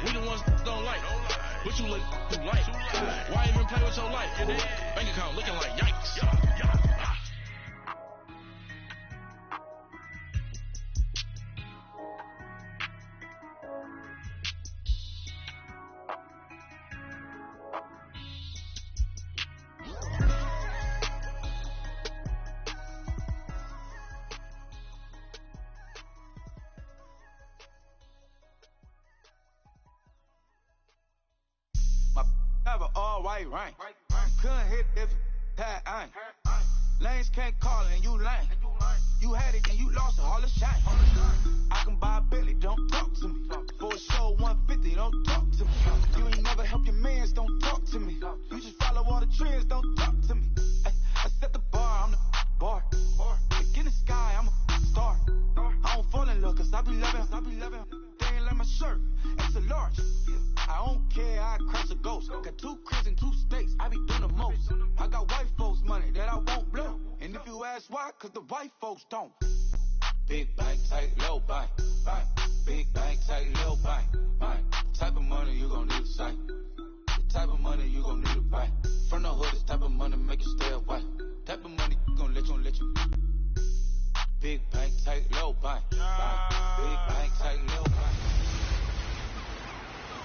We the ones don't like. What you look too light? Why even play with your life? Bank account looking like yikes. White rank. Couldn't hit if had ain't. Lanes can't call and you lame. You had it and you lost it, all the shine. I can buy a Billy, don't talk to me. For a show 150, don't talk to me. You ain't never help your mans, don't talk to me. You just follow all the trends, don't talk to me. I set the bar, I'm the bar. Look in the sky, I'm a star. I don't fall in love, cause I be loving. They ain't like my shirt, it's a large. I don't care, I cross a ghost. Got 2 cribs in 2 states, I be doing the most. I got white folks money that I won't blow. And if you ask why, cause the white folks don't. Big bank, tight, low bank, bank. Big bank, tight, low bank, bank. Type of money you gon' need to sight. The type of money you gon' need to buy. From the hood, this type of money make you stay away. Type of money gon' let you. Big bank, tight, low bank, bank. Big bank, tight, low bank.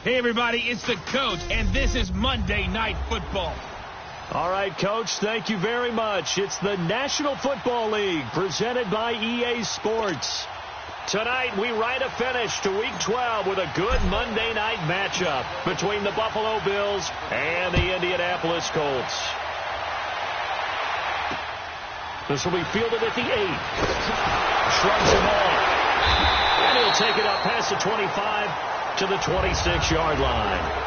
Hey, everybody, it's the Coach, and this is Monday Night Football. All right, Coach, thank you very much. It's the National Football League presented by EA Sports. Tonight, we write a finish to Week 12 with a good Monday night matchup between the Buffalo Bills and the Indianapolis Colts. This will be fielded at the 8. Shrugs him off. And he'll take it up past the 25 to the 26-yard line.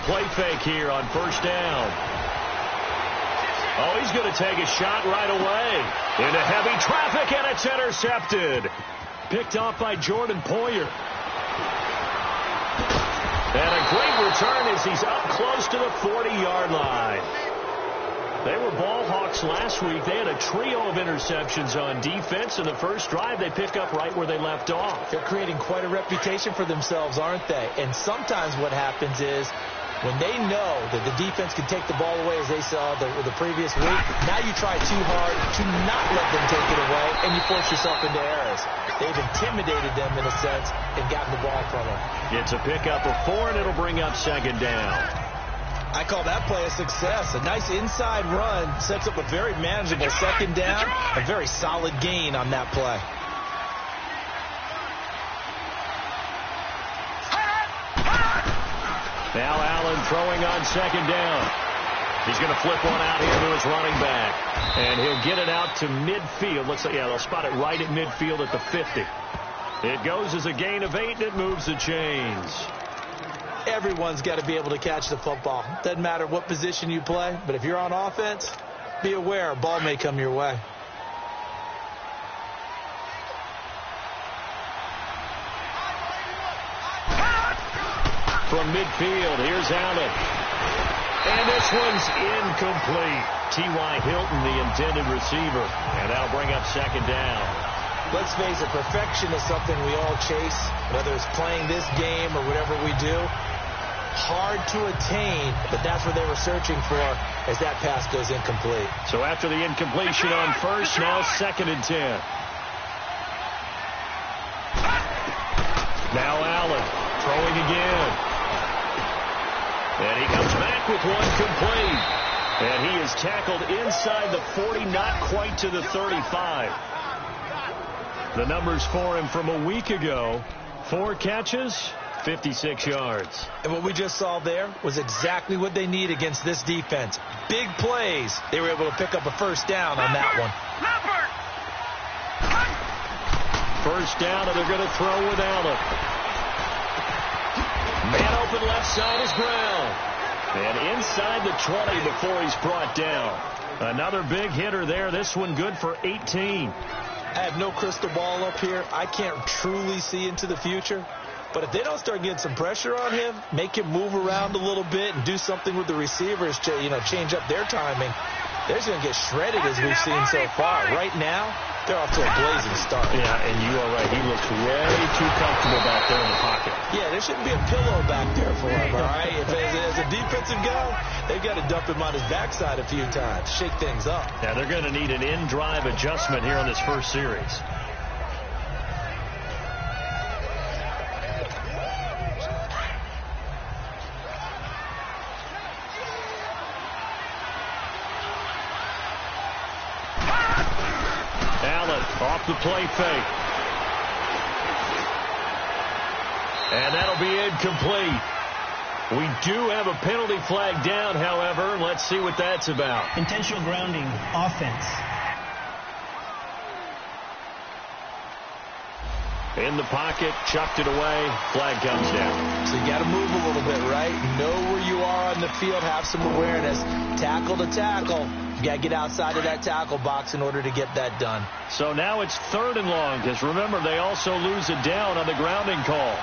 Play fake here on first down. Oh, he's going to take a shot right away. Into heavy traffic, and it's intercepted. Picked off by Jordan Poyer. And a great return as he's up close to the 40-yard line. They were ball hawks last week. They had a trio of interceptions on defense. In the first drive, they pick up right where they left off. They're creating quite a reputation for themselves, aren't they? And sometimes what happens is when they know that the defense can take the ball away, as they saw the previous week, now you try too hard to not let them take it away, and you force yourself into errors. They've intimidated them, in a sense, and gotten the ball from them. It's a pickup of 4, and it'll bring up second down. I call that play a success. A nice inside run sets up a very manageable second down, a very solid gain on that play. Now Allen throwing on second down. He's going to flip one out here to his running back. And he'll get it out to midfield. Looks like, yeah, they'll spot it right at midfield at the 50. It goes as a gain of 8, and it moves the chains. Everyone's got to be able to catch the football. Doesn't matter what position you play, but if you're on offense, be aware a ball may come your way. From midfield, here's Allen. And this one's incomplete. T.Y. Hilton, the intended receiver. And that'll bring up second down. Let's face it, perfection is something we all chase, whether it's playing this game or whatever we do. Hard to attain, but that's what they were searching for as that pass goes incomplete. So after the incompletion on first, now 2nd and 10. Now Allen throwing again. And he comes back with one complete. And he is tackled inside the 40, not quite to the 35. The numbers for him from a week ago: 4 catches, 56 yards. And what we just saw there was exactly what they need against this defense. Big plays. They were able to pick up a first down on that one. First down, and they're going to throw with Allen. Man open left side is Brown. And inside the 20 before he's brought down. Another big hitter there. This one good for 18. I have no crystal ball up here. I can't truly see into the future. But if they don't start getting some pressure on him, make him move around a little bit and do something with the receivers to, change up their timing, they're just going to get shredded as we've seen so far. Right now, they're off to a blazing start. Yeah, and you are right. He looks way too comfortable back there in the pocket. Yeah, there shouldn't be a pillow back there for him, all right? If as a defensive guy, they've got to dump him on his backside a few times, shake things up. Yeah, they're going to need an in-drive adjustment here on this first series. Off the play fake. And that'll be incomplete. We do have a penalty flag down, however. Let's see what that's about. Intentional grounding, offense. In the pocket, chucked it away. Flag comes down. So you got to move a little bit, right? Know where you are on the field, have some awareness. Tackle to tackle. You got to get outside of that tackle box in order to get that done. So now it's 3rd and long, because remember, they also lose it down on the grounding call.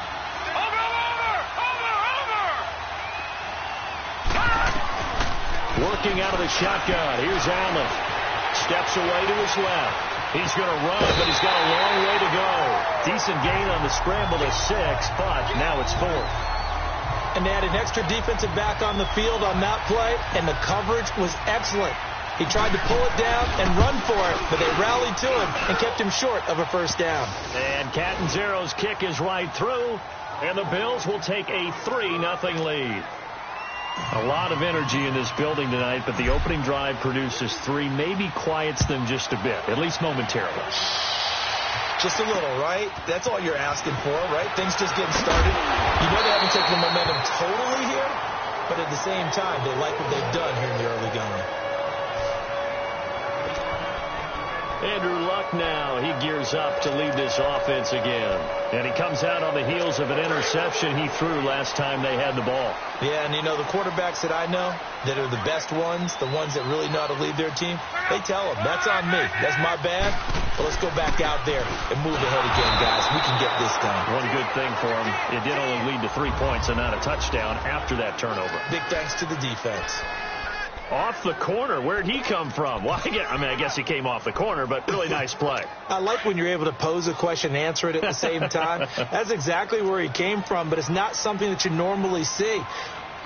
Working out of the shotgun. Here's Allen. Steps away to his left. He's going to run, but he's got a long way to go. Decent gain on the scramble to 6, but now it's 4th. And they had an extra defensive back on the field on that play, and the coverage was excellent. He tried to pull it down and run for it, but they rallied to him and kept him short of a first down. And Catanzaro's kick is right through, and the Bills will take a 3-0 lead. A lot of energy in this building tonight, but the opening drive produces 3, maybe quiets them just a bit, at least momentarily. Just a little, right? That's all you're asking for, right? Things just getting started. You know they haven't taken the momentum totally here, but at the same time, they like what they've done here in the early going. Andrew Luck now, he gears up to lead this offense again. And he comes out on the heels of an interception he threw last time they had the ball. Yeah, and the quarterbacks that I know that are the best ones, the ones that really know how to lead their team, they tell them, that's on me. That's my bad. But let's go back out there and move ahead again, guys. We can get this done. One good thing for him, it did only lead to 3 points and not a touchdown after that turnover. Big thanks to the defense. Off the corner. Where'd he come from? Well, I guess he came off the corner, but really nice play. I like when you're able to pose a question and answer it at the same time. That's exactly where he came from, but it's not something that you normally see.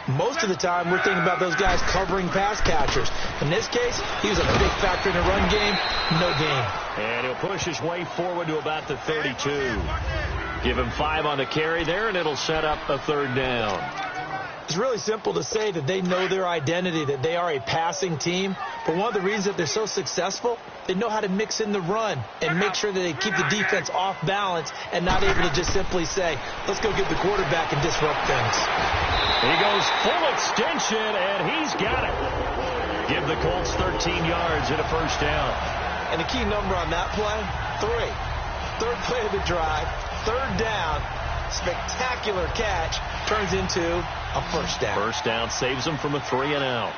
Most of the time, we're thinking about those guys covering pass catchers. In this case, he was a big factor in the run game. No gain. And he'll push his way forward to about the 32. Give him 5 on the carry there, and it'll set up a 3rd down. It's really simple to say that they know their identity, that they are a passing team. But one of the reasons that they're so successful, they know how to mix in the run and make sure that they keep the defense off balance and not able to just simply say, let's go get the quarterback and disrupt things. He goes full extension, and he's got it. Give the Colts 13 yards and a first down. And the key number on that play, 3. 3rd play of the drive, 3rd down, spectacular catch, turns into a first down. First down saves them from a 3-and-out.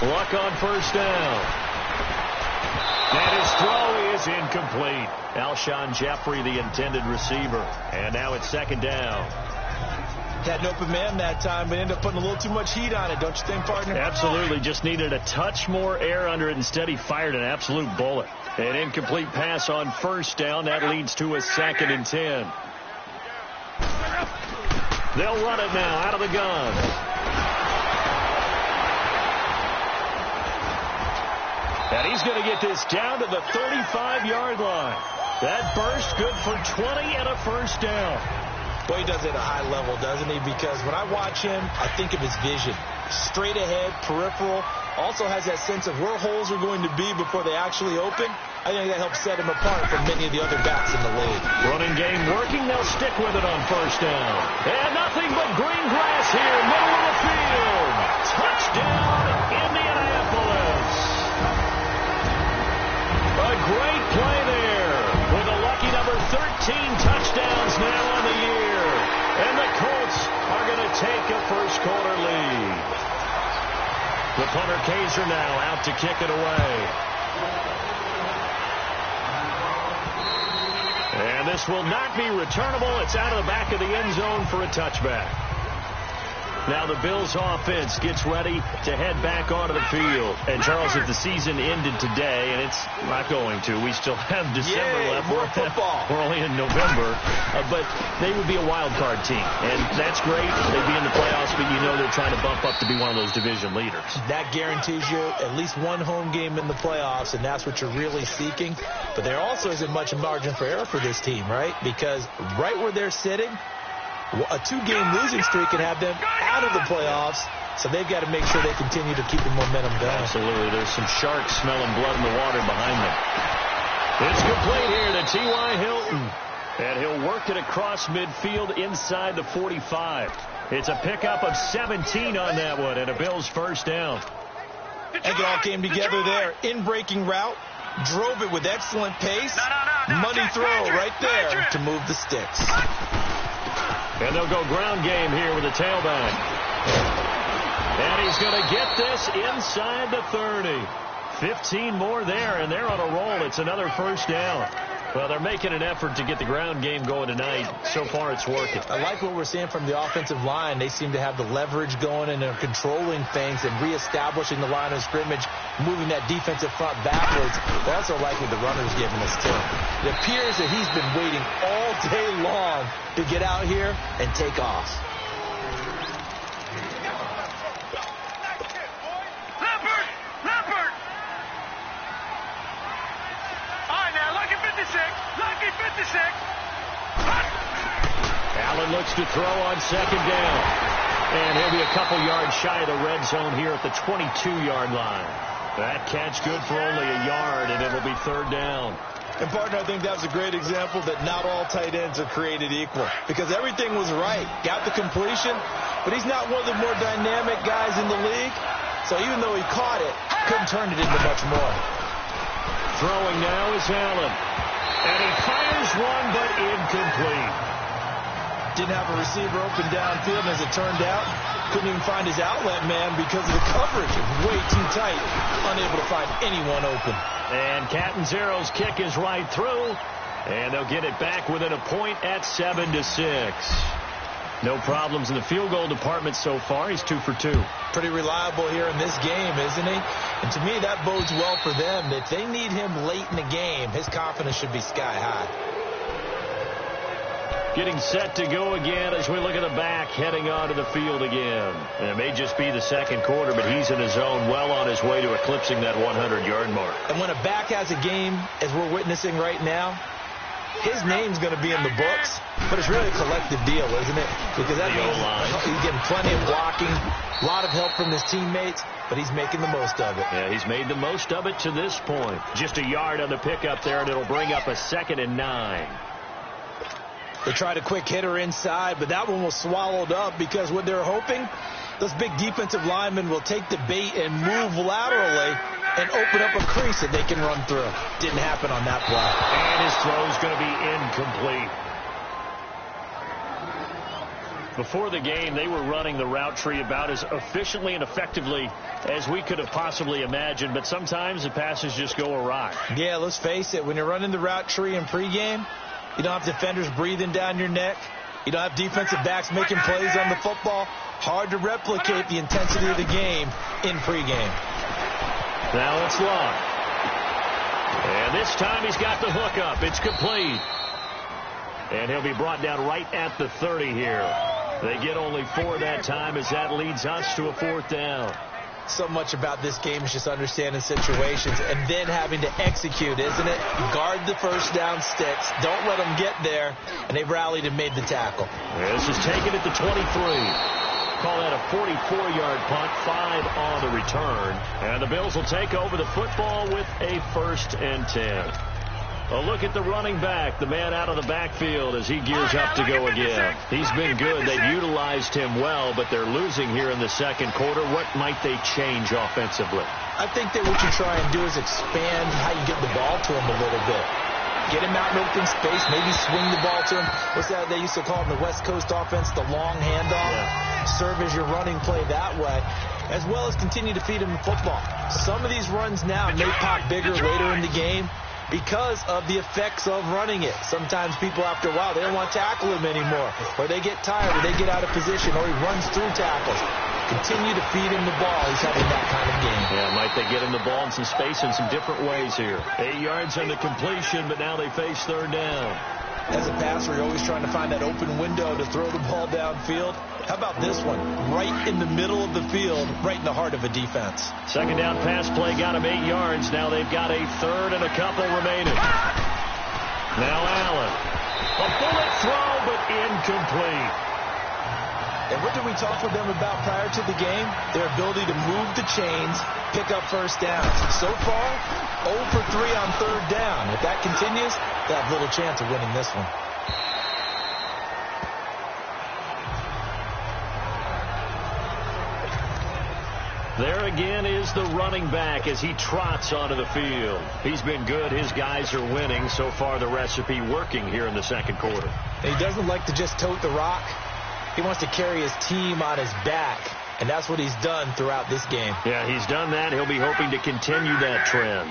Luck on first down. And his throw is incomplete. Alshon Jeffrey, the intended receiver. And now it's 2nd down. Had an open man that time, but ended up putting a little too much heat on it, don't you think, partner? Absolutely. Just needed a touch more air under it. Instead, he fired an absolute bullet. An incomplete pass on first down. That leads to a 2nd and 10. They'll run it now out of the gun. And he's going to get this down to the 35-yard line. That burst good for 20 and a first down. Well, he does it at a high level, doesn't he? Because when I watch him, I think of his vision. Straight ahead, peripheral. Also has that sense of where holes are going to be before they actually open. I think that helps set him apart from many of the other backs in the league. Running game working. They'll stick with it on first down. And nothing but green grass here, middle of the field. Touchdown, Indianapolis. A great play there with a lucky number 13 touchdowns now on the year. take a first-quarter lead. The punter, Kaiser, now out to kick it away. And this will not be returnable. It's out of the back of the end zone for a touchback. Now the Bills offense gets ready to head back onto the field. And, Charles, if the season ended today, and it's not going to, we still have December left. More football. We're only in November. But they would be a wild card team. And that's great. They'd be in the playoffs, but you know they're trying to bump up to be one of those division leaders. That guarantees you at least one home game in the playoffs, and that's what you're really seeking. But there also isn't much margin for error for this team, right? Because right where they're sitting, a 2-game losing streak can have them out of the playoffs, so they've got to make sure they continue to keep the momentum going. Absolutely. There's some sharks smelling blood in the water behind them. It's complete here to T.Y. Hilton, and he'll work it across midfield inside the 45. It's a pickup of 17 on that one, and a Bills first down. I think it all came together there. In-breaking route, drove it with excellent pace. Money throw right there to move the sticks. And they'll go ground game here with the tailback. And he's going to get this inside the 30. 15 more there, and they're on a roll. It's another first down. Well, they're making an effort to get the ground game going tonight. So far, it's working. I like what we're seeing from the offensive line. They seem to have the leverage going, and they're controlling things and reestablishing the line of scrimmage, moving that defensive front backwards. I also like what the runner's giving us, too. It appears that he's been waiting all day long to get out here and take off. Allen looks to throw on second down. And he'll be a couple yards shy of the red zone here at the 22-yard line. That catch good for only a yard, and it'll be third down. And, partner, I think that was a great example that not all tight ends are created equal. Because everything was right. Got the completion, but he's not one of the more dynamic guys in the league. So even though he caught it, couldn't turn it into much more. Throwing now is Allen. And he fires one, but incomplete. Didn't have a receiver open downfield, and as it turned out, couldn't even find his outlet man because of the coverage. Way too tight, unable to find anyone open. And Catanzero's kick is right through, and they'll get it back within a point at 7-6. No problems in the field goal department so far. He's 2 for 2. Pretty reliable here in this game, isn't he? And to me, that bodes well for them. If they need him late in the game, his confidence should be sky high. Getting set to go again as we look at the back heading onto the field again. And it may just be the second quarter, but he's in his zone, well on his way to eclipsing that 100-yard mark. And when a back has a game, as we're witnessing right now, his name's going to be in the books, but it's really a collective deal, isn't it? Because that means he's getting plenty of blocking, a lot of help from his teammates, but he's making the most of it. Yeah, he's made the most of it to this point. Just a yard on the pickup there, and it'll bring up a 2nd and 9. They tried a quick hitter inside, but that one was swallowed up because what they're hoping, those big defensive linemen will take the bait and move laterally and open up a crease that they can run through. Didn't happen on that play. And his throw's going to be incomplete. Before the game, they were running the route tree about as efficiently and effectively as we could have possibly imagined, but sometimes the passes just go awry. Yeah, let's face it, when you're running the route tree in pregame, you don't have defenders breathing down your neck. You don't have defensive backs making plays on the football. Hard to replicate the intensity of the game in pregame. Now it's Long. And this time he's got the hook up. It's complete. And he'll be brought down right at the 30 here. They get only 4 that time as that leads us to a 4th down. So much about this game is just understanding situations and then having to execute, isn't it? Guard the first down sticks. Don't let them get there. And they rallied and made the tackle. This is taken at the 23. Call that a 44-yard punt, 5 on the return. And the Bills will take over the football with a 1st and 10. A look at the running back, the man out of the backfield as he gears up to go again. He's been good. They've utilized him well, but they're losing here in the second quarter. What might they change offensively? I think that what you try and do is expand how you get the ball to him a little bit. get him out in open space, maybe swing the ball to him. What's that they used to call in the West Coast offense, the long handoff? Yeah. Serve as your running play that way, as well as continue to feed him the football. Some of these runs now may pop bigger later in the game because of the effects of running it. Sometimes people, after a while, they don't want to tackle him anymore, or they get tired, or they get out of position, or he runs through tackles. Continue to feed him the ball. He's having that kind of game. Yeah, might they get him the ball in some space in some different ways here. 8 yards on the completion, but now they face third down. As a passer, you're always trying to find that open window to throw the ball downfield. How about this one? Right in the middle of the field, right in the heart of a defense. Second down pass play got him 8 yards. Now they've got a third and a couple remaining. Now Allen. A bullet throw, but incomplete. And what did we talk with them about prior to the game? Their ability to move the chains, pick up first downs. So far, 0 for 3 on third down. If that continues, they have little chance of winning this one. There again is the running back as he trots onto the field. He's been good. His guys are winning. So far, the recipe working here in the second quarter. And he doesn't like to just tote the rock. He wants to carry his team on his back, and that's what he's done throughout this game. Yeah, he's done that. He'll be hoping to continue that trend.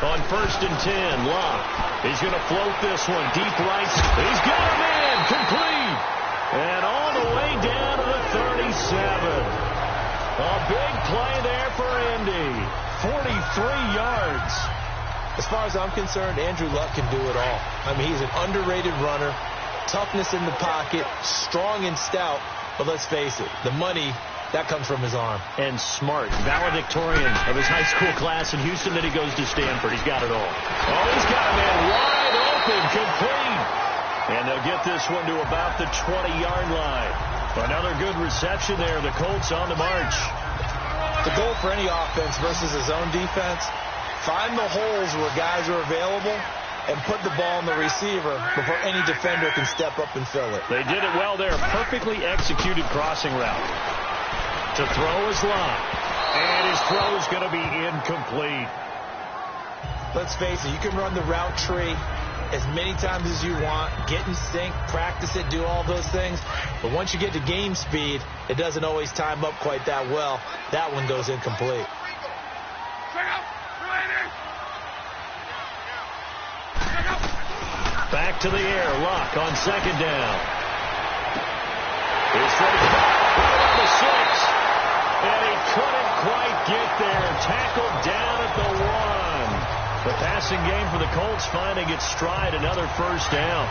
On 1st and 10, Locke. He's going to float this one. Deep right. He's got him in. Complete. And all the way down to the 37. A big play there for Indy. 43 yards. As far as I'm concerned, Andrew Luck can do it all. I mean, he's an underrated runner, toughness in the pocket, strong and stout, but let's face it, the money, that comes from his arm. And smart, valedictorian of his high school class in Houston, then he goes to Stanford. He's got it all. Oh, he's got a man wide open, complete. And they'll get this one to about the 20-yard line. Another good reception there. The Colts on the march. The goal for any offense versus his own defense, find the holes where guys are available and put the ball in the receiver before any defender can step up and fill it. They did it well there. Perfectly executed crossing route. To throw is Locke. And his throw is going to be incomplete. Let's face it, you can run the route tree as many times as you want, get in sync, practice it, do all those things. But once you get to game speed, it doesn't always time up quite that well. That one goes incomplete. Back to the air. Locke on second down. He's ready on the 6. And he couldn't quite get there. Tackled down at the 1. The passing game for the Colts finding its stride. Another first down.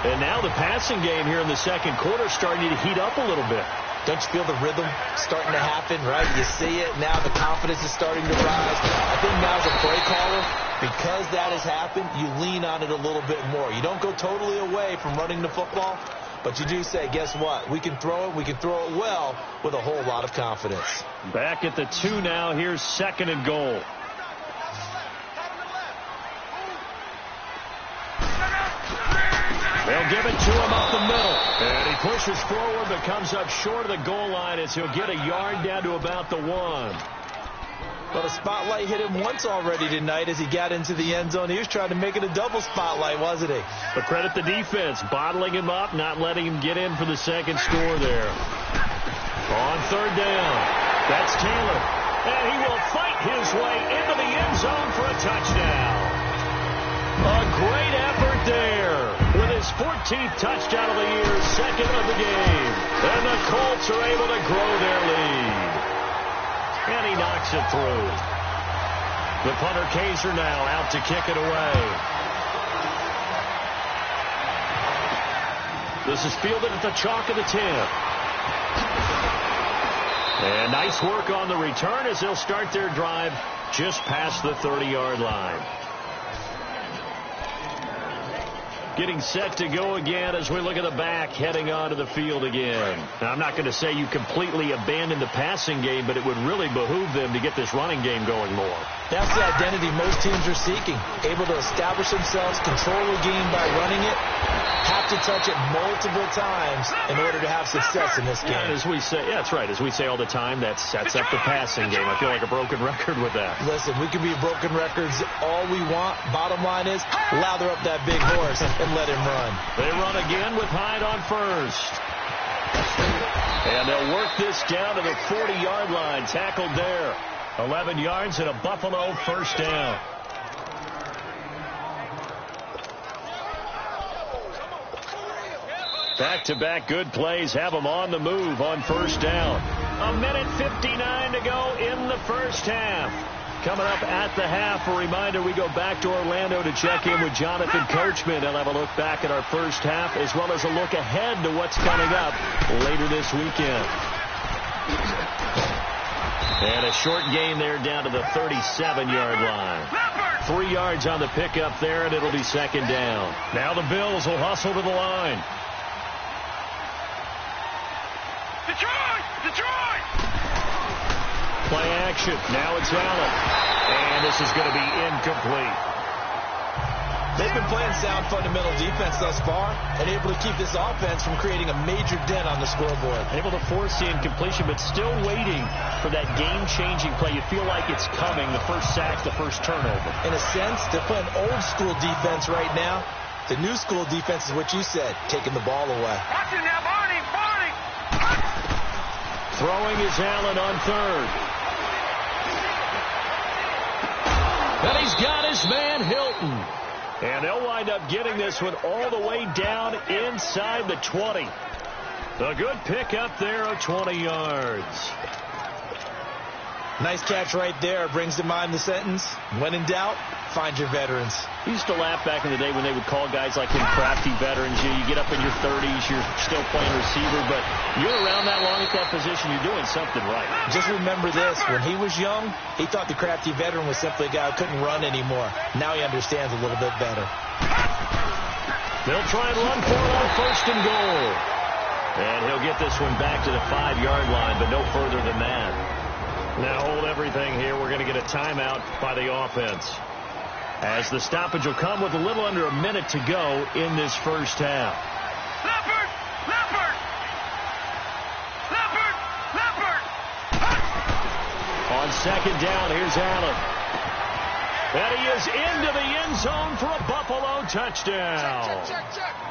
And now the passing game here in the second quarter starting to heat up a little bit. Don't you feel the rhythm starting to happen, right? You see it. Now the confidence is starting to rise. I think now as a play caller, because that has happened, you lean on it a little bit more. You don't go totally away from running the football, but you do say, guess what? We can throw it. We can throw it well with a whole lot of confidence. Back at the 2 now. Here's 2nd and goal. They'll give it to him up the middle. And he pushes forward but comes up short of the goal line as he'll get a yard down to about the 1. Well, the spotlight hit him once already tonight as he got into the end zone. He was trying to make it a double spotlight, wasn't he? But credit the defense, bottling him up, not letting him get in for the second score there. On 3rd down, that's Taylor. And he will fight his way into the end zone for a touchdown. A great effort there with his 14th touchdown of the year, 2nd of the game. And the Colts are able to grow their lead. And he knocks it through. The punter Kaiser now out to kick it away. This is fielded at the chalk of the 10. And nice work on the return as they'll start their drive just past the 30-yard line. Getting set to go again as we look at the back heading onto the field again. Now, I'm not going to say you completely abandon the passing game, but it would really behoove them to get this running game going more. That's the identity most teams are seeking. Able to establish themselves, control the game by running it, have to touch it multiple times in order to have success in this game. And as we say, yeah, that's right. As we say all the time, that sets up the passing game. I feel like a broken record with that. Listen, we can be broken records all we want. Bottom line is, lather up that big horse and let him run. They run again with Hyde on first. And they'll work this down to the 40-yard line. Tackled there. 11 yards and a Buffalo first down. Back-to-back good plays have them on the move on first down. 1:59 to go in the first half. Coming up at the half, a reminder, we go back to Orlando to check in with Jonathan Coachman. He'll have a look back at our first half as well as a look ahead to what's coming up later this weekend. And a short gain there down to the 37-yard line. 3 yards on the pickup there, and it'll be second down. Now the Bills will hustle to the line. Detroit! Play action. Now it's Allen. And this is going to be incomplete. They've been playing sound fundamental defense thus far and able to keep this offense from creating a major dent on the scoreboard. Able to force the incompletion, but still waiting for that game-changing play. You feel like it's coming, the first sack, the first turnover. In a sense, they're playing old-school defense right now. The new-school defense is what you said, taking the ball away. Watch it now, Barney! Throwing is Allen on third. And he's got his man Hilton. And they'll wind up getting this one all the way down inside the 20. A good pickup there of 20 yards. Nice catch right there. Brings to mind the sentence, when in doubt, find your veterans. We used to laugh back in the day when they would call guys like him crafty veterans. You get up in your 30s, you're still playing receiver, but you're around that long at that position, you're doing something right. Just remember this, when he was young, he thought the crafty veteran was simply a guy who couldn't run anymore. Now he understands a little bit better. They'll try and run for it on first and goal. And he'll get this one back to the 5-yard line, but no further than that. Now hold everything here. We're going to get a timeout by the offense, as the stoppage will come with a little under a minute to go in this first half. Leopard! On second down, here's Allen. And he is into the end zone for a Buffalo touchdown. Check.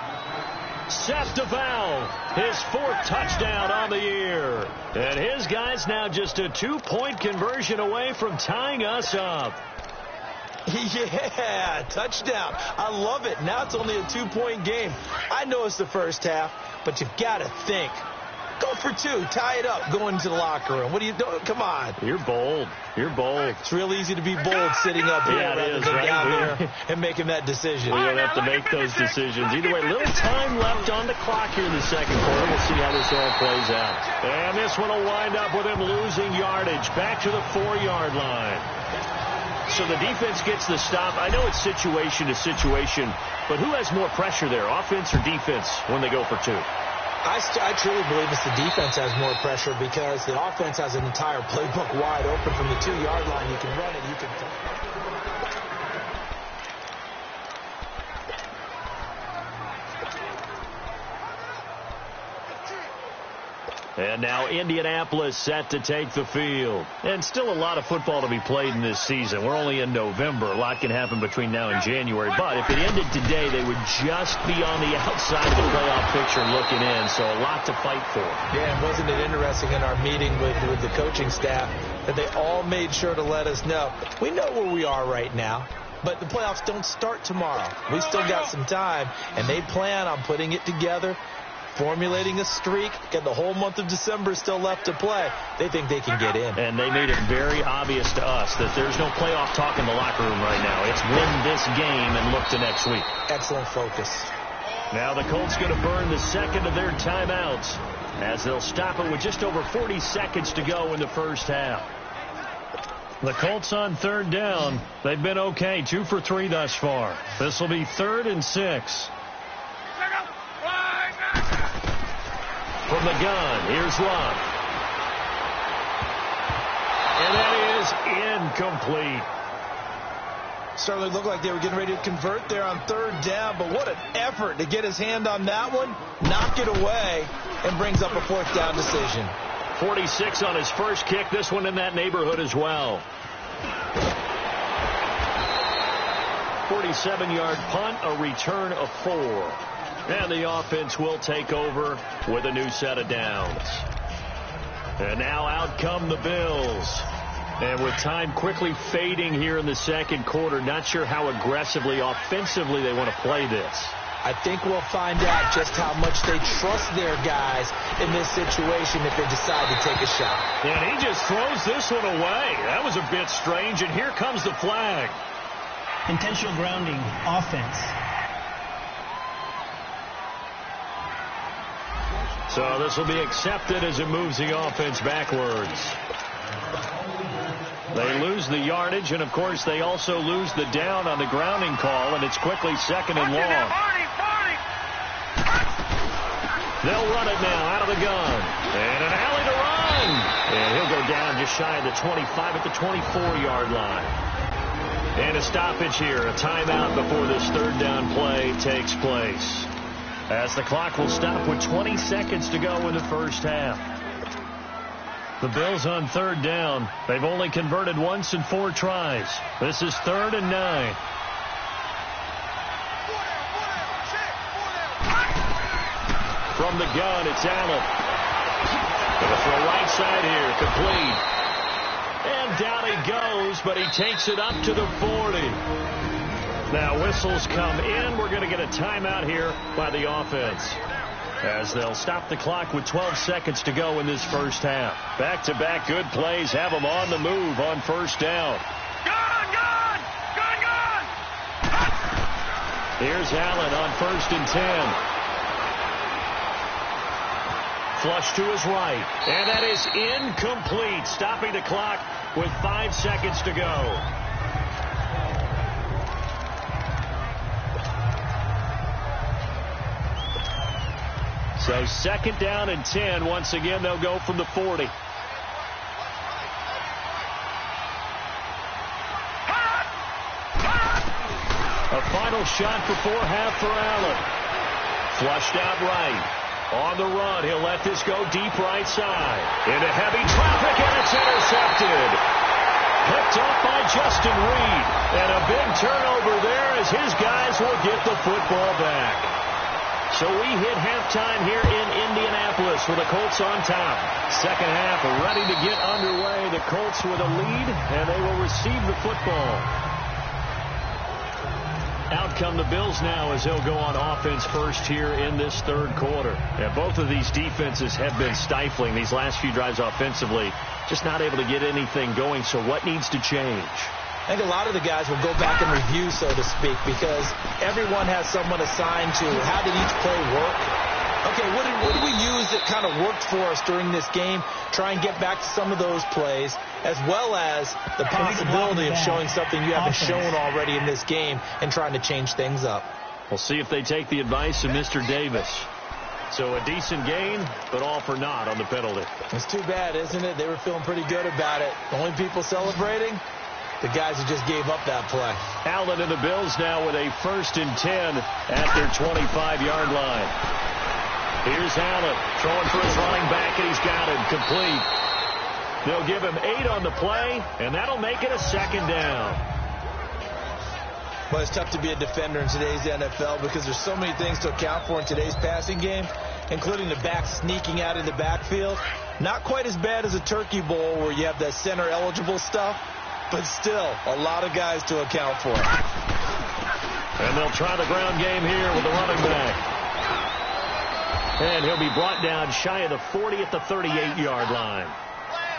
Seth DeVal, his fourth touchdown on the year. And his guys now just a 2-point conversion away from tying us up. Yeah, touchdown. I love it. Now it's only a 2-point game. I know it's the first half, but you've got to think. Go for 2. Tie it up. Go into the locker room. What are you doing? Come on. You're bold. It's real easy to be bold sitting up here rather than down there and making that decision. We don't have to make those decisions. Either way, little time left on the clock here in the second quarter. We'll see how this all plays out. And this one will wind up with him losing yardage back to the 4-yard line. So the defense gets the stop. I know it's situation to situation, but who has more pressure there, offense or defense, when they go for 2? I truly believe it's the defense has more pressure because the offense has an entire playbook wide open from the 2-yard line. You can run it. You can. And now Indianapolis set to take the field. And still a lot of football to be played in this season. We're only in November. A lot can happen between now and January. But if it ended today, they would just be on the outside of the playoff picture looking in. So a lot to fight for. Yeah, and wasn't it interesting in our meeting with the coaching staff that they all made sure to let us know. We know where we are right now, but the playoffs don't start tomorrow. We still got some time, and they plan on putting it together, formulating a streak, and the whole month of December is still left to play. They think they can get in. And they made it very obvious to us that there's no playoff talk in the locker room right now. It's win this game and look to next week. Excellent focus. Now the Colts going to burn the second of their timeouts as they'll stop it with just over 40 seconds to go in the first half. The Colts on third down. They've been okay, 2 for 3 thus far. This will be 3rd and 6. From the gun, here's Love. And that is incomplete. Certainly looked like they were getting ready to convert there on third down, but what an effort to get his hand on that one, knock it away, and brings up a fourth down decision. 46 on his first kick, this one in that neighborhood as well. 47-yard punt, a return of 4. And the offense will take over with a new set of downs. And now out come the Bills. And with time quickly fading here in the second quarter, not sure how aggressively, offensively they want to play this. I think we'll find out just how much they trust their guys in this situation if they decide to take a shot. And he just throws this one away. That was a bit strange, and here comes the flag. Intentional grounding, offense. So this will be accepted as it moves the offense backwards. They lose the yardage, and, of course, they also lose the down on the grounding call, and it's quickly second and long. They'll run it now out of the gun. And an alley to run. And he'll go down just shy of the 25 at the 24-yard line. And a stoppage here, a timeout before this third down play takes place. As the clock will stop with 20 seconds to go in the first half. The Bills on third down. They've only converted once in 4 tries. This is 3rd and 9. From the gun, it's Allen. Gonna throw right side here, complete. And down he goes, but he takes it up to the 40. Now whistles come in. We're going to get a timeout here by the offense, as they'll stop the clock with 12 seconds to go in this first half. Back-to-back good plays have them on the move on first down. Gun! Here's Allen on 1st and 10. Flush to his right. And that is incomplete, stopping the clock with 5 seconds to go. So 2nd down and 10. Once again, they'll go from the 40. A final shot before half for Allen. Flushed out right. On the run, he'll let this go deep right side. Into heavy traffic, and it's intercepted. Picked off by Justin Reed. And a big turnover there as his guys will get the football back. So we hit halftime here in Indianapolis with the Colts on top. Second half ready to get underway. The Colts with a lead, and they will receive the football. Out come the Bills now as they'll go on offense first here in this third quarter. Yeah, both of these defenses have been stifling these last few drives offensively. Just not able to get anything going, so what needs to change? I think a lot of the guys will go back and review, so to speak, because everyone has someone assigned to how did each play work. Okay, what did we use that kind of worked for us during this game? Try and get back to some of those plays, as well as the possibility of showing something you haven't shown already in this game and trying to change things up. We'll see if they take the advice of Mr. Davis. So a decent gain, but all for naught on the penalty. It's too bad, isn't it? They were feeling pretty good about it. The only people celebrating, the guys who just gave up that play. Allen and the Bills now with a 1st and 10 at their 25-yard line. Here's Allen throwing for his running back, and he's got him complete. They'll give him 8 on the play, and that'll make it a 2nd down. Well, it's tough to be a defender in today's NFL because there's so many things to account for in today's passing game, including the back sneaking out in the backfield. Not quite as bad as a turkey bowl where you have that center-eligible stuff, but still a lot of guys to account for. And they'll try the ground game here with the running back. And he'll be brought down shy of the 40 at the 38-yard line.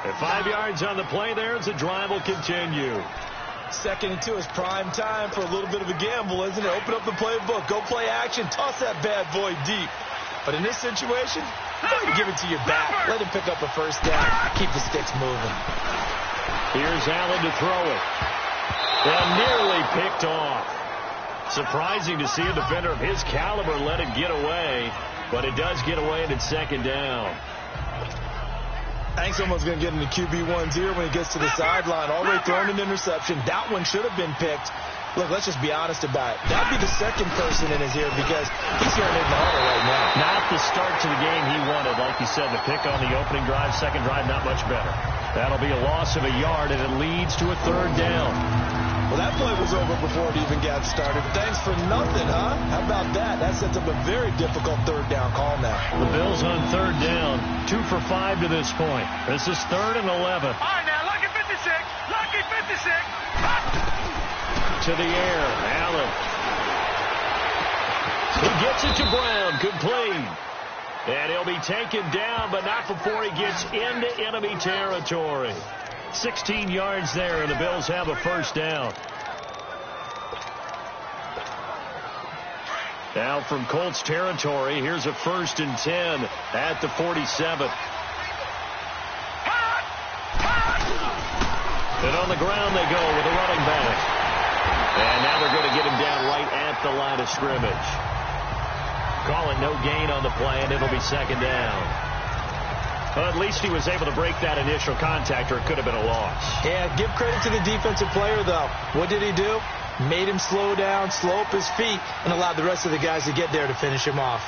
At 5 yards on the play there as the drive will continue. 2nd and 2 is prime time for a little bit of a gamble, isn't it? Open up the playbook, go play action, toss that bad boy deep. But in this situation, go ahead and give it to your back. Let him pick up a 1st down. Keep the sticks moving. Here's Allen to throw it. And nearly picked off. Surprising to see a defender of his caliber let it get away. But it does get away, and it's 2nd down. I think someone's going to get into QB1-0 when he gets to the sideline. Already thrown an interception. That one should have been picked. Look, let's just be honest about it. That'd be the second person in his ear because he's hearing it in the huddle right now. Not the start to the game he wanted. Like you said, the pick on the opening drive, second drive, not much better. That'll be a loss of a yard, and it leads to a third down. Well, that play was over before it even got started. Thanks for nothing, huh? How about that? That sets up a very difficult third down call now. The Bills on third down, 2 for 5 to this point. This is 3rd and 11. All right, now, lucky 56. Lucky 56. To the air, Allen. He gets it to Brown, complete. And he'll be taken down, but not before he gets into enemy territory. 16 yards there, and the Bills have a first down. Now from Colts territory, here's a 1st and 10 at the 47. And on the ground they go with a running back. And now they're going to get him down right at the line of scrimmage. Call it no gain on the play, and it'll be second down. Well, at least he was able to break that initial contact, or it could have been a loss. Yeah, give credit to the defensive player, though. What did he do? Made him slow down, slow up his feet, and allowed the rest of the guys to get there to finish him off.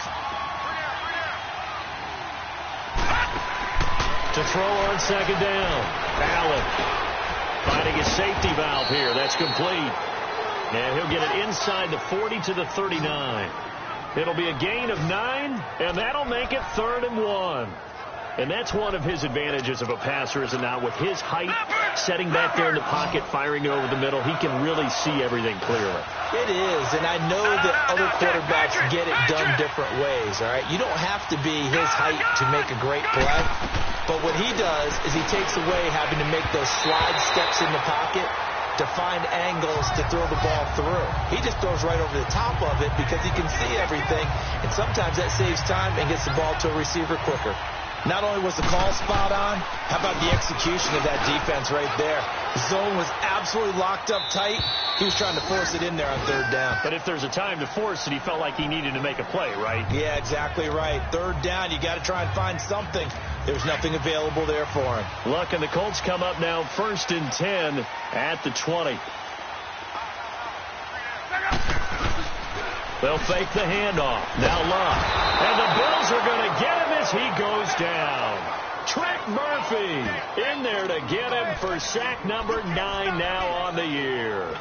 To throw on second down. Allen finding his safety valve here. That's complete. And he'll get it inside the 40 to the 39. It'll be a gain of 9, and that'll make it 3rd and 1. And that's one of his advantages of a passer, is it not? With his height, setting back there in the pocket, firing over the middle, he can really see everything clearly. It is, and I know that other quarterbacks get it done different ways, all right? You don't have to be his height to make a great play. But what he does is he takes away having to make those slide steps in the pocket to find angles to throw the ball through. He just throws right over the top of it because he can see everything, and sometimes that saves time and gets the ball to a receiver quicker. Not only was the call spot on, how about the execution of that defense right there? The zone was absolutely locked up tight. He was trying to force it in there on third down. But if there's a time to force it, he felt like he needed to make a play, right? Yeah, exactly right. Third down, you got to try and find something. There's nothing available there for him. Luck and the Colts come up now 1st and 10 at the 20. They'll fake the handoff. Now Luck. And the Bills are going to get him as he goes down. Trent Murphy in there to get him for sack number 9 now on the year.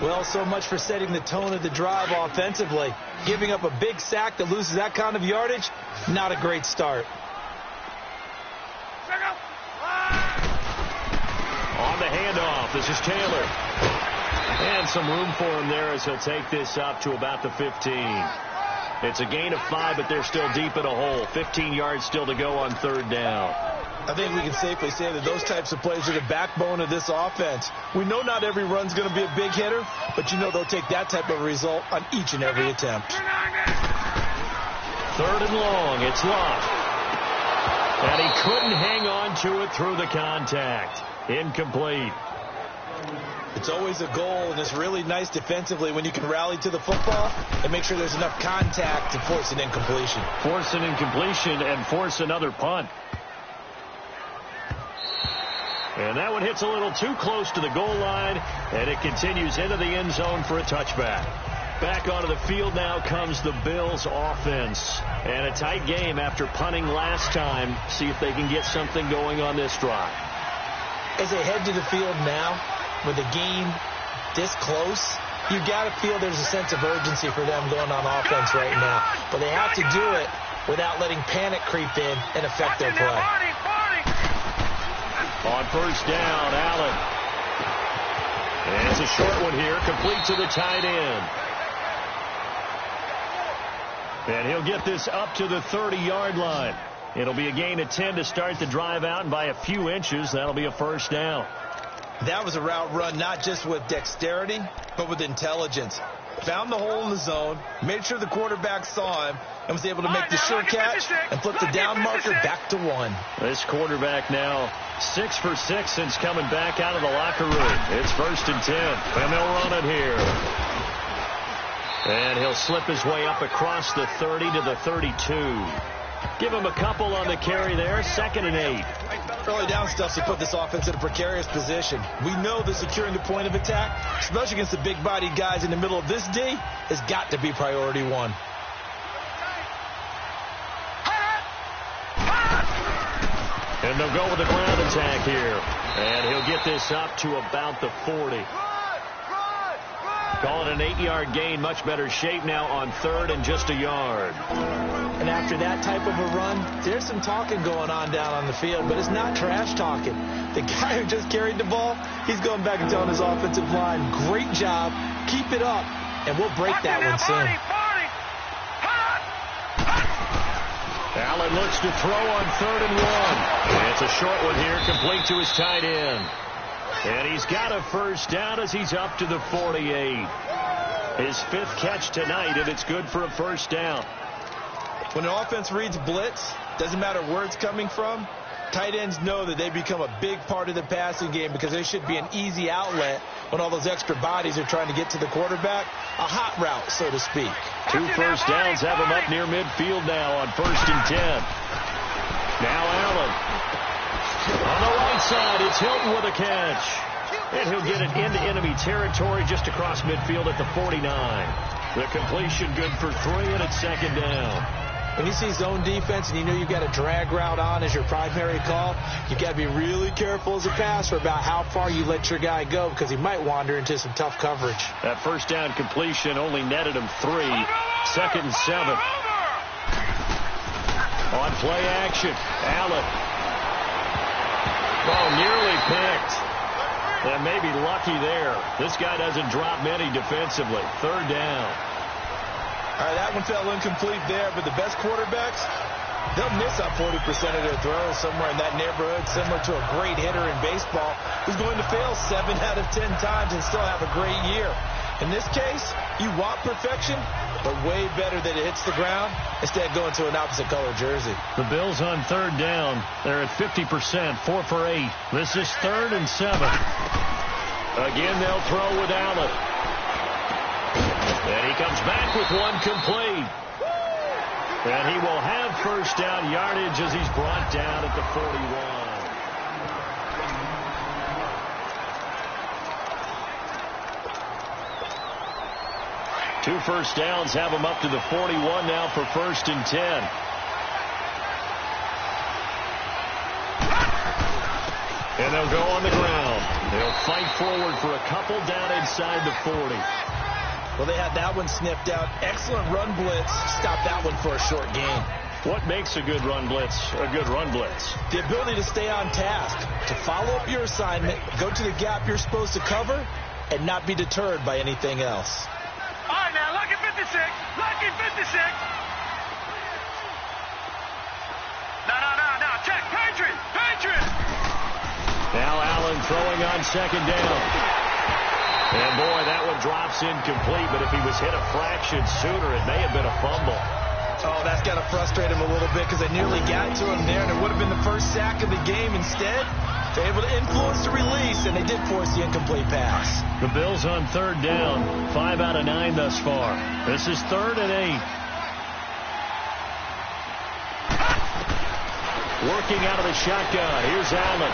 Well, so much for setting the tone of the drive offensively. Giving up a big sack that loses that kind of yardage, not a great start. On the handoff, this is Taylor. And some room for him there as he'll take this up to about the 15. It's a gain of 5, but they're still deep in a hole. 15 yards still to go on third down. I think we can safely say that those types of plays are the backbone of this offense. We know not every run's going to be a big hitter, but you know they'll take that type of result on each and every attempt. 3rd and long, it's Luck. And he couldn't hang on to it through the contact. Incomplete. It's always a goal, and it's really nice defensively when you can rally to the football and make sure there's enough contact to force an incompletion. Force an incompletion and force another punt. And that one hits a little too close to the goal line, and it continues into the end zone for a touchback. Back onto the field now comes the Bills offense. And a tight game after punting last time. See if they can get something going on this drive. As they head to the field now, with the game this close, you got to feel there's a sense of urgency for them going on offense right now. But they have to do it without letting panic creep in and affect their play. On first down, Allen. And it's a short one here, complete to the tight end. And he'll get this up to the 30-yard line. It'll be a gain of 10 to start the drive out, and by a few inches, that'll be a first down. That was a route run not just with dexterity, but with intelligence. Found the hole in the zone, made sure the quarterback saw him, and was able to make the sure catch and flip the down marker back to 1. This quarterback now 6 for 6 since coming back out of the locker room. It's 1st and 10, and they'll run it here. And he'll slip his way up across the 30 to the 32. Give him a couple on the carry there. 2nd and 8. Early down stuff to put this offense in a precarious position. We know that securing the point of attack, especially against the big-bodied guys in the middle of this D, has got to be priority one. And they'll go with the ground attack here. And he'll get this up to about the 40. Call it an 8-yard gain. Much better shape now on 3rd and just a yard. And after that type of a run, there's some talking going on down on the field, but it's not trash talking. The guy who just carried the ball, he's going back and telling his offensive line, great job, keep it up, and we'll break that one soon. Allen looks to throw on 3rd and 1. And it's a short one here, complete to his tight end. And he's got a first down as he's up to the 48. His 5th catch tonight, and it's good for a first down. When an offense reads blitz, doesn't matter where it's coming from, tight ends know that they become a big part of the passing game because there should be an easy outlet when all those extra bodies are trying to get to the quarterback. A hot route, so to speak. 2 first downs have him up near midfield now on 1st and 10. Now Allen. On the right side, it's Hilton with a catch. And he'll get it into enemy territory just across midfield at the 49. The completion good for 3, and it's 2nd down. When you see zone defense and you know you've got a drag route on as your primary call, you've got to be really careful as a passer about how far you let your guy go because he might wander into some tough coverage. That first down completion only netted him 3. 2nd and 7. On play action, Allen. Oh, nearly picked. And maybe lucky there. This guy doesn't drop many defensively. 3rd down. All right, that one fell incomplete there, but the best quarterbacks, they'll miss up 40% of their throws somewhere in that neighborhood, similar to a great hitter in baseball who's going to fail 7 out of 10 times and still have a great year. In this case, you want perfection, but way better that it hits the ground instead of going to an opposite color jersey. The Bills on 3rd down. They're at 50%, 4 for 8. This is 3rd and 7. Again, they'll throw with Allen. And he comes back with one complete. And he will have first down yardage as he's brought down at the 41. Two first downs have him up to the 41 now for 1st and 10. And they'll go on the ground. They'll fight forward for a couple down inside the 40. Well, they had that one sniffed out. Excellent run blitz. Stop that one for a short gain. What makes a good run blitz a good run blitz? The ability to stay on task, to follow up your assignment, go to the gap you're supposed to cover, and not be deterred by anything else. All right, now, lucky 56. Lucky 56. No. Check. Patriot. Now Allen throwing on 2nd down. And, boy, that one drops incomplete, but if he was hit a fraction sooner, it may have been a fumble. Oh, that's got to frustrate him a little bit because they nearly got to him there, and it would have been the first sack of the game. Instead, they're able to influence the release, and they did force the incomplete pass. The Bills on 3rd down, 5 out of 9 thus far. This is 3rd and 8. Working out of the shotgun. Here's Allen.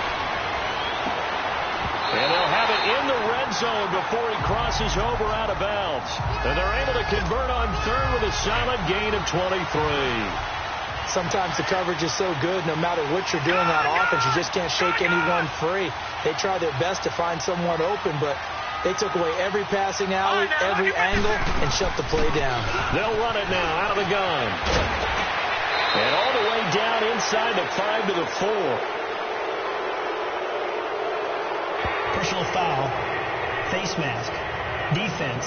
And they'll have it in the red zone before he crosses over out of bounds. And they're able to convert on 3rd with a solid gain of 23. Sometimes the coverage is so good, no matter what you're doing on offense, you just can't shake anyone free. They try their best to find someone open, but they took away every passing alley, every angle, and shut the play down. They'll run it now out of the gun. And all the way down inside the 5 to the 4. Personal foul, face mask, defense.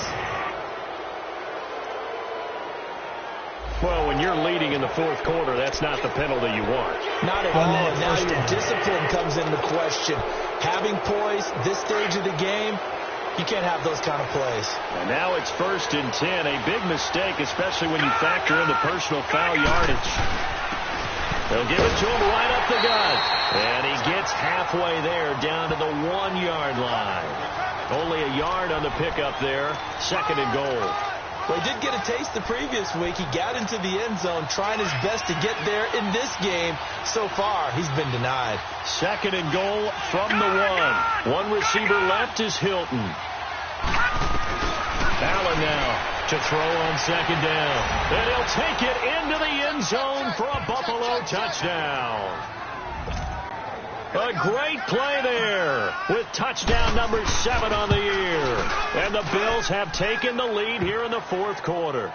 Well, when you're leading in the 4th quarter, that's not the penalty you want. Not at all. Now your discipline comes into question. Having poise, this stage of the game, you can't have those kind of plays. And now it's 1st and 10. A big mistake, especially when you factor in the personal foul yardage. They'll give it to him right up the gut. And he gets halfway there down to the 1-yard line. Only a yard on the pickup there. 2nd and goal. Well, he did get a taste the previous week. He got into the end zone trying his best to get there in this game. So far, he's been denied. 2nd and goal from the 1. One receiver left is Hilton. Allen now to throw on 2nd down. And he'll take it into the end zone for a Buffalo touchdown. A great play there with touchdown number 7 on the year. And the Bills have taken the lead here in the 4th quarter.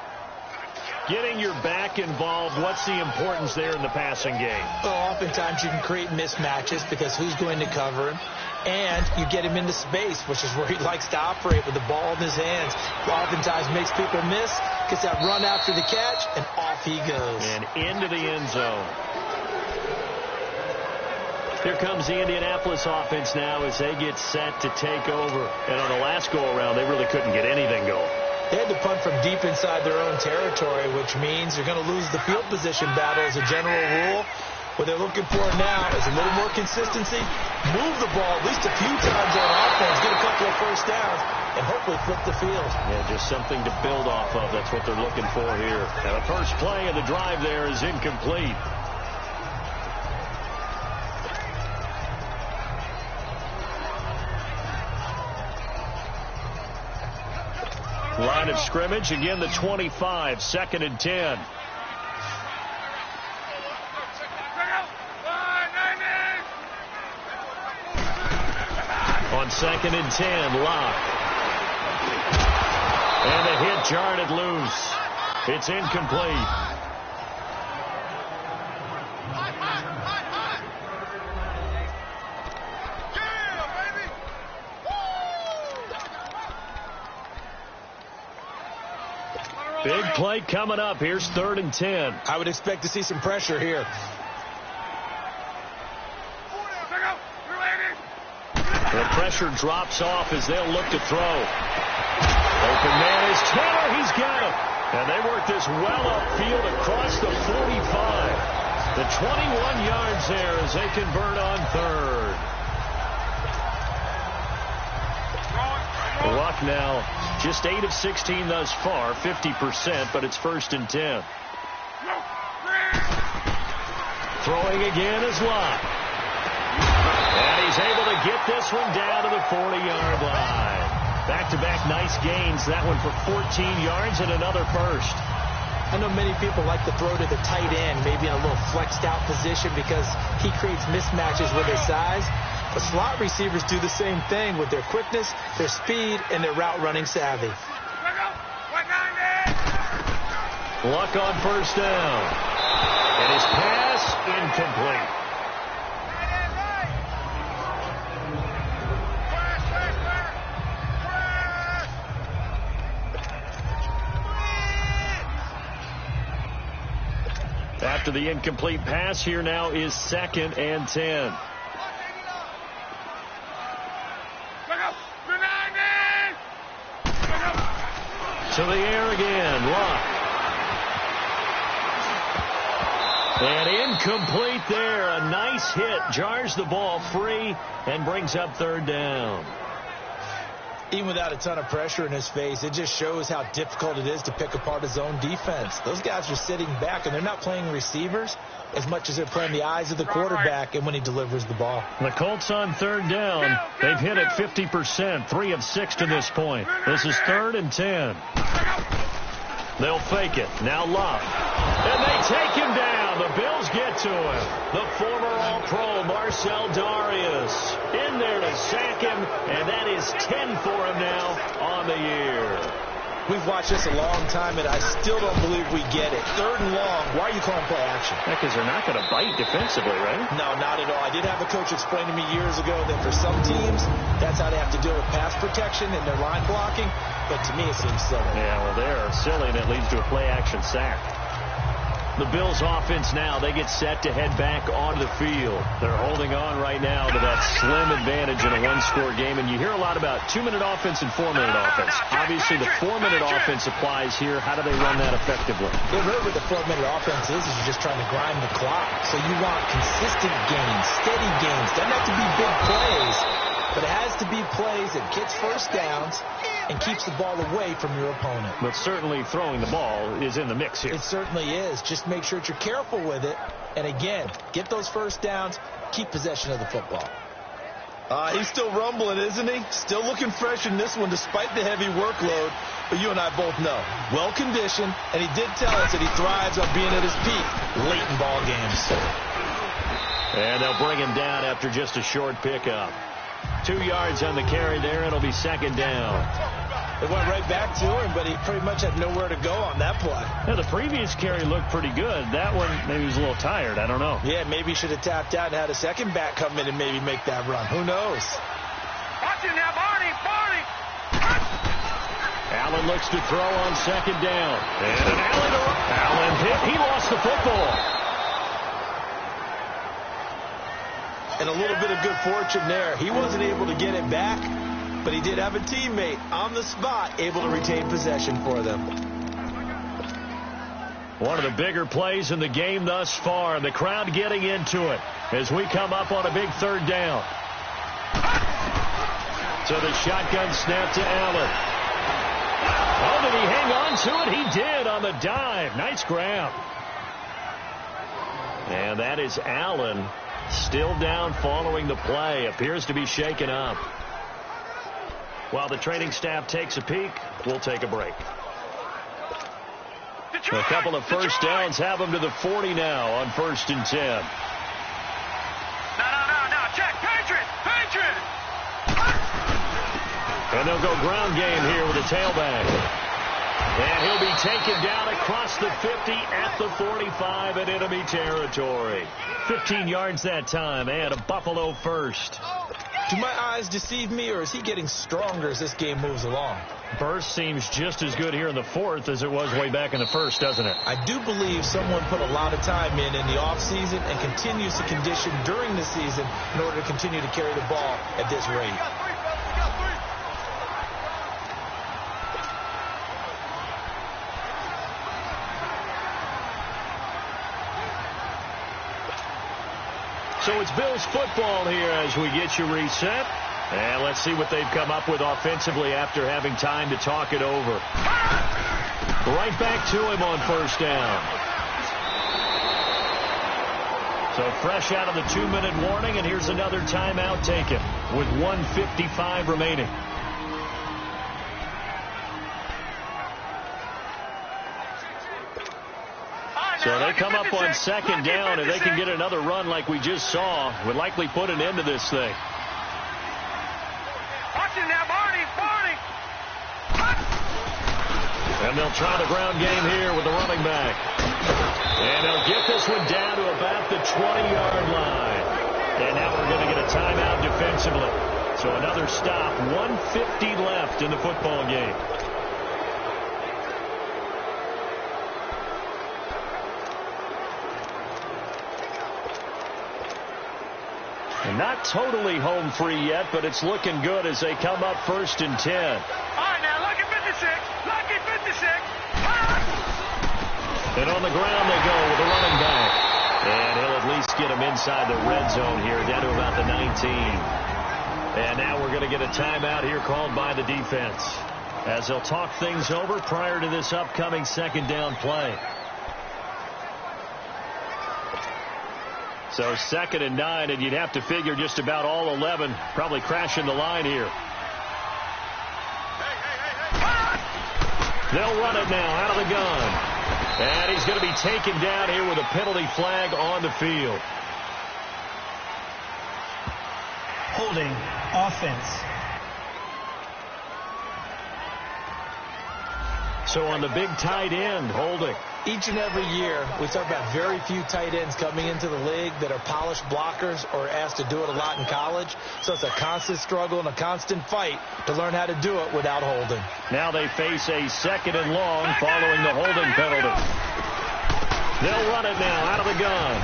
Getting your back involved, what's the importance there in the passing game? Well, oftentimes you can create mismatches because who's going to cover him? And you get him into space, which is where he likes to operate with the ball in his hands. Oftentimes makes people miss, gets that run after the catch, and off he goes. And into the end zone. Here comes the Indianapolis offense now as they get set to take over. And on the last go-around, they really couldn't get anything going. They had to punt from deep inside their own territory, which means you're going to lose the field position battle as a general rule. What they're looking for now is a little more consistency, move the ball at least a few times on offense, get a couple of first downs, and hopefully flip the field. Yeah, just something to build off of. That's what they're looking for here. Now, the first play of the drive there is incomplete. Line of scrimmage, again the 25, 2nd and 10. On 2nd and 10, Locke. And the hit jarred it loose. It's incomplete. Big play coming up. Here's 3rd and 10. I would expect to see some pressure here. The pressure drops off as they'll look to throw. Open man is Taylor. He's got it. And they work this well upfield across the 45. The 21 yards there as they convert on 3rd. Luck now just 8 of 16 thus far, 50%, but it's 1st and 10. Throwing again is Luck. And he's able to get this one down to the 40-yard line. Back-to-back nice gains. That one for 14 yards and another first. I know many people like to throw to the tight end, maybe in a little flexed out position because he creates mismatches with his size. But slot receivers do the same thing with their quickness, their speed, and their route running savvy. Luck on 1st down. And his pass incomplete. After the incomplete pass, here now is 2nd and 10. To the air again, Luck. And incomplete there. A nice hit. Jars the ball free and brings up 3rd down. Even without a ton of pressure in his face, it just shows how difficult it is to pick apart his own defense. Those guys are sitting back, and they're not playing receivers as much as they're playing the eyes of the quarterback and when he delivers the ball. The Colts on 3rd down. They've hit it 50%, 3 of 6 to this point. This is 3rd and 10. They'll fake it. Now Luck. And they take him down. The Bills get to him. The former All-Pro Marcel Darius in there to sack him, and that is 10 for him now on the year. We've watched this a long time, and I still don't believe we get it. 3rd and long. Why are you calling play action? Because they're not going to bite defensively, right? No, not at all. I did have a coach explain to me years ago that for some teams, that's how they have to deal with pass protection and their line blocking. But to me, it seems silly. Yeah, well, they're silly, and it leads to a play-action sack. The Bills offense now, they get set to head back onto the field. They're holding on right now to that slim advantage in a one-score game. And you hear a lot about 2-minute offense and 4-minute offense. Obviously, the 4-minute offense applies here. How do they run that effectively? Yeah, really what the 4-minute offense is you're just trying to grind the clock. So you want consistent gains, steady gains. Doesn't have to be big plays, but it has to be plays that gets first downs and keeps the ball away from your opponent. But certainly throwing the ball is in the mix here. It certainly is. Just make sure that you're careful with it. And again, get those first downs, keep possession of the football. He's still rumbling, isn't he? Still looking fresh in this one despite the heavy workload. But you and I both know, well-conditioned, and he did tell us that he thrives on being at his peak late in ball games. And they'll bring him down after just a short pickup. 2 yards on the carry there. It'll be second down. It went right back to him, but he pretty much had nowhere to go on that play. Yeah, the previous carry looked pretty good. That one, maybe he was a little tired. I don't know. Yeah, maybe he should have tapped out and had a second back come in and maybe make that run. Who knows? Watch it now, Barney. Allen looks to throw on second down. And Allen hit. He lost the football. And a little bit of good fortune there. He wasn't able to get it back, but he did have a teammate on the spot able to retain possession for them. One of the bigger plays in the game thus far. The crowd getting into it as we come up on a big third down. So the shotgun snap to Allen. Oh, did he hang on to it? He did on the dive. Nice grab. And that is Allen. Still down following the play. Appears to be shaken up. While the training staff takes a peek, we'll take a break. A couple of first downs have them to the 40 now on 1st and 10. No. Check. Patriot. And they'll go ground game here with a tailback. And he'll be taken down across the 50 at the 45 in enemy territory. 15 yards that time and a Buffalo first. Do my eyes deceive me, or is he getting stronger as this game moves along? Burst seems just as good here in the 4th as it was way back in the 1st, doesn't it? I do believe someone put a lot of time in the offseason and continues to condition during the season in order to continue to carry the ball at this rate. So it's Bills football here as we get you reset. And let's see what they've come up with offensively after having time to talk it over. Right back to him on 1st down. So fresh out of the 2-minute warning, and here's another timeout taken with 1:55 remaining. So they come up on 2nd down, and they can get another run like we just saw. Would likely put an end to this thing. Watch it now, Barney. And they'll try the ground game here with the running back. And they'll get this one down to about the 20-yard line. And now we're going to get a timeout defensively. So another stop, 1:50 left in the football game. And not totally home free yet, but it's looking good as they come up 1st and 10. All right, now, lucky 56. And on the ground they go with the running back. And he'll at least get him inside the red zone here, down to about the 19. And now we're going to get a timeout here called by the defense, as they'll talk things over prior to this upcoming 2nd down play. So 2nd and 9, and you'd have to figure just about all 11 probably crashing the line here. They'll run it now out of the gun. And he's going to be taken down here with a penalty flag on the field. Holding offense. So on the big tight end, holding. Each and every year, we talk about very few tight ends coming into the league that are polished blockers or asked to do it a lot in college. So it's a constant struggle and a constant fight to learn how to do it without holding. Now they face a 2nd and long following the holding penalty. They'll run it now out of the gun.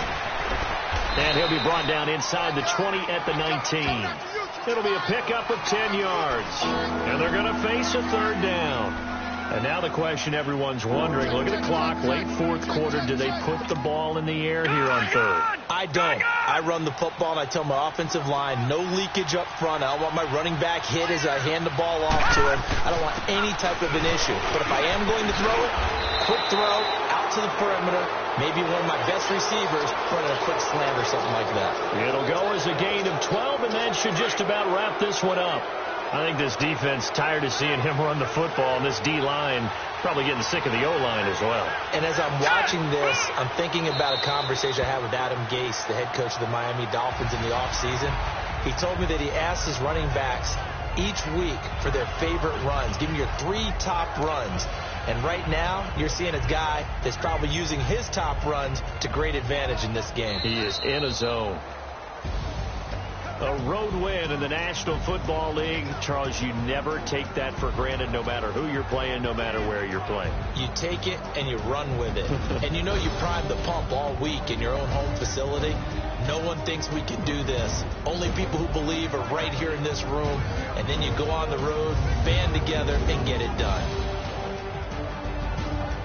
And he'll be brought down inside the 20 at the 19. It'll be a pickup of 10 yards. And they're going to face a 3rd down. And now the question everyone's wondering, look at the clock, late fourth quarter, do they put the ball in the air here on third? I don't. I run the football, and I tell my offensive line, no leakage up front. I don't want my running back hit as I hand the ball off to him. I don't want any type of an issue. But if I am going to throw it, quick throw, out to the perimeter, maybe one of my best receivers running a quick slant or something like that. It'll go as a gain of 12, and that should just about wrap this one up. I think this defense tired of seeing him run the football, and this D-line probably getting sick of the O-line as well. And as I'm watching this, I'm thinking about a conversation I had with Adam Gase, the head coach of the Miami Dolphins in the offseason. He told me that he asked his running backs each week for their favorite runs. Give me your 3 top runs. And right now, you're seeing a guy that's probably using his top runs to great advantage in this game. He is in a zone. A road win in the National Football League. Charles, you never take that for granted, no matter who you're playing, no matter where you're playing. You take it and you run with it. And you know you primed the pump all week in your own home facility. No one thinks we can do this. Only people who believe are right here in this room. And then you go on the road, band together, and get it done.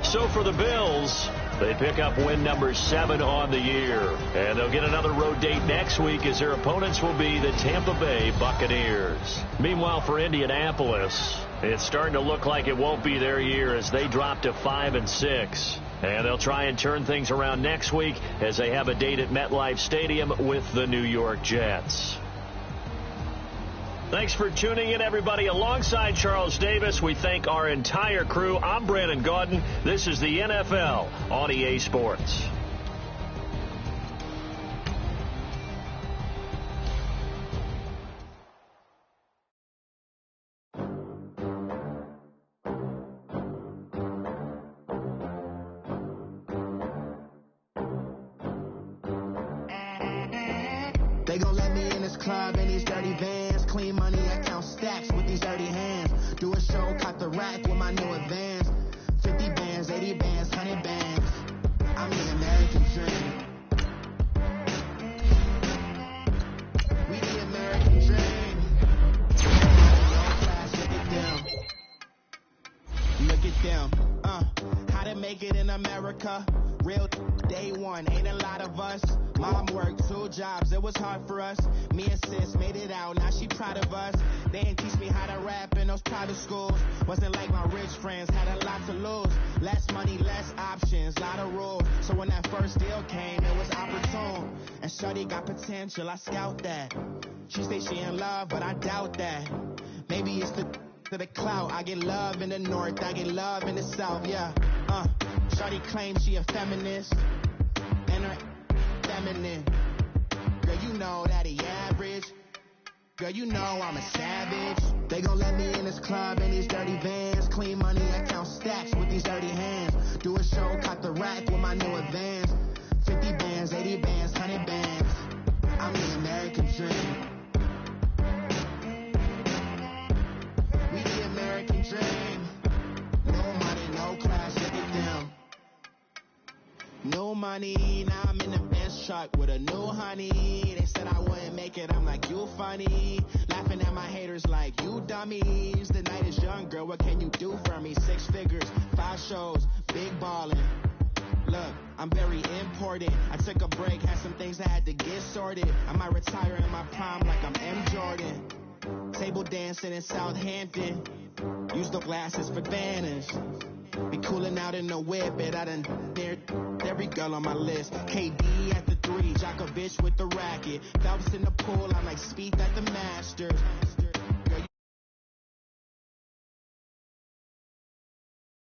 So for the Bills, they pick up win number 7 on the year. And they'll get another road date next week as their opponents will be the Tampa Bay Buccaneers. Meanwhile, for Indianapolis, it's starting to look like it won't be their year as they drop to 5-6. And they'll try and turn things around next week as they have a date at MetLife Stadium with the New York Jets. Thanks for tuning in, everybody. Alongside Charles Davis, we thank our entire crew. I'm Brandon Gaudin. This is the NFL on EA Sports. They gon' let me in this club in these dirty vans. Clean money, I count stacks with these dirty hands. Do a show, caught the rack with my new advance. 50 bands, 80 bands, 100 bands. I'm the American dream. We the American dream. Low class, look at them. Look at them. How to make it in America. Real day one, ain't a lot of us. Mom worked 2 jobs, it was hard for us. Me and sis made it out, now she proud of us. They ain't teach me how to rap in those private schools. Wasn't like my rich friends, had a lot to lose. Less money, less options, lot of rules. So when that first deal came, it was opportune. And shorty got potential, I scout that. She say she in love, but I doubt that. Maybe it's the clout. I get love in the north, I get love in the south, yeah. Shorty claims she a feminist, and her feminine. Girl, you know that he average. Girl, you know I'm a savage. They gon' let me in this club in these dirty vans. Clean money, I count stacks with these dirty hands. Do a show, caught the rack with my new advance. 50 bands, 80 bands, 100 bands. I'm the American dream. We the American dream. No money, no class, look at them. No money, now I'm in the Benz truck with a new honey. They said I wouldn't make it, I'm like, you funny. Laughing at my haters like, you dummies. The night is young, girl, what can you do for me? 6 figures, 5 shows, big ballin'. Look, I'm very important. I took a break, had some things I had to get sorted. I might retire in my prime like I'm M. Jordan. Table dancing in Southampton. Use the glasses for banners. Be cooling out in the whip, but I done dared every girl on my list. KD at the 3, Djokovic with the racket. Phelps in the pool, I'm like Speed at the Masters.